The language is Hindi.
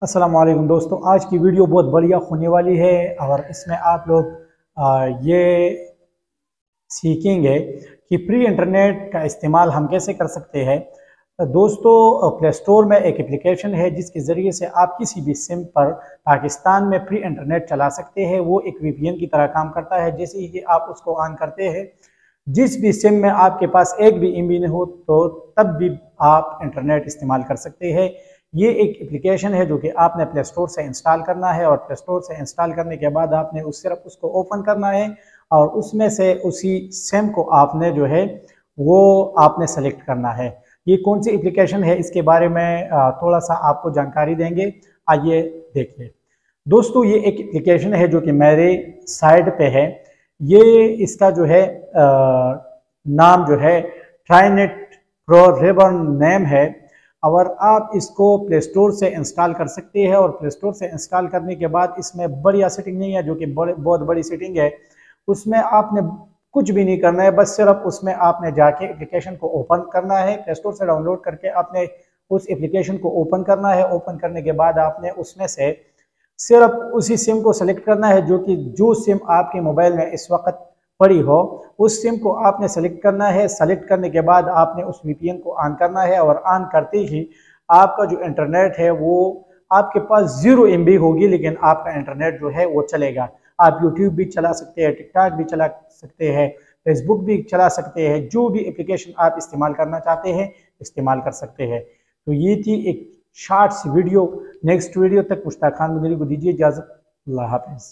अस्सलाम वालेकुम दोस्तों, आज की वीडियो बहुत बढ़िया होने वाली है और इसमें आप लोग ये सीखेंगे कि प्री इंटरनेट का इस्तेमाल हम कैसे कर सकते हैं। दोस्तों, प्ले स्टोर में एक एप्लीकेशन है जिसके ज़रिए से आप किसी भी सिम पर पाकिस्तान में प्री इंटरनेट चला सकते हैं। वो एक वीपीएन की तरह काम करता है। जैसे ही आप उसको ऑन करते हैं, जिस भी सिम में आपके पास एक भी एमबी नहीं हो तो तब भी आप इंटरनेट इस्तेमाल कर सकते हैं। ये एक एप्लीकेशन है जो कि आपने प्ले स्टोर से इंस्टॉल करना है और प्ले स्टोर से इंस्टॉल करने के बाद आपने सिर्फ उसको ओपन करना है और उसमें से उसी सिम को आपने जो है वो आपने सेलेक्ट करना है। ये कौन सी एप्लीकेशन है इसके बारे में थोड़ा सा आपको जानकारी देंगे। आइए देखिए दोस्तों, ये एक एप्लीकेशन है जो कि मेरे साइड पे है। ये इसका जो है नाम जो है ट्राइनेट प्रो रिबन नेम है और आप इसको प्ले स्टोर से इंस्टॉल कर सकते हैं। और प्ले स्टोर से इंस्टॉल करने के बाद इसमें बढ़िया सेटिंग नहीं है, जो कि बहुत बड़ी सेटिंग है। उसमें आपने कुछ भी नहीं करना है, बस सिर्फ उसमें आपने जाके एप्लीकेशन को ओपन करना है। प्ले स्टोर से डाउनलोड करके आपने उस एप्लीकेशन को ओपन करना है। ओपन करने के बाद आपने उसमें से सिर्फ उसी सिम को सेलेक्ट करना है जो सिम आपके मोबाइल में इस वक्त पड़ी हो, उस सिम को आपने सेलेक्ट करना है। सेलेक्ट करने के बाद आपने उस वीपीएन को ऑन करना है और ऑन करते ही आपका जो इंटरनेट है वो आपके पास 0 MB होगी, लेकिन आपका इंटरनेट जो है वो चलेगा। आप यूट्यूब भी चला सकते हैं, टिकटॉक भी चला सकते हैं, फेसबुक भी चला सकते हैं। जो भी एप्लीकेशन आप इस्तेमाल करना चाहते हैं इस्तेमाल कर सकते हैं। तो ये थी एक शॉर्ट्स वीडियो। नेक्स्ट वीडियो तक मुश्ताक खान मुदरी को दीजिए इजाज़त। अल्लाह हाफिज़।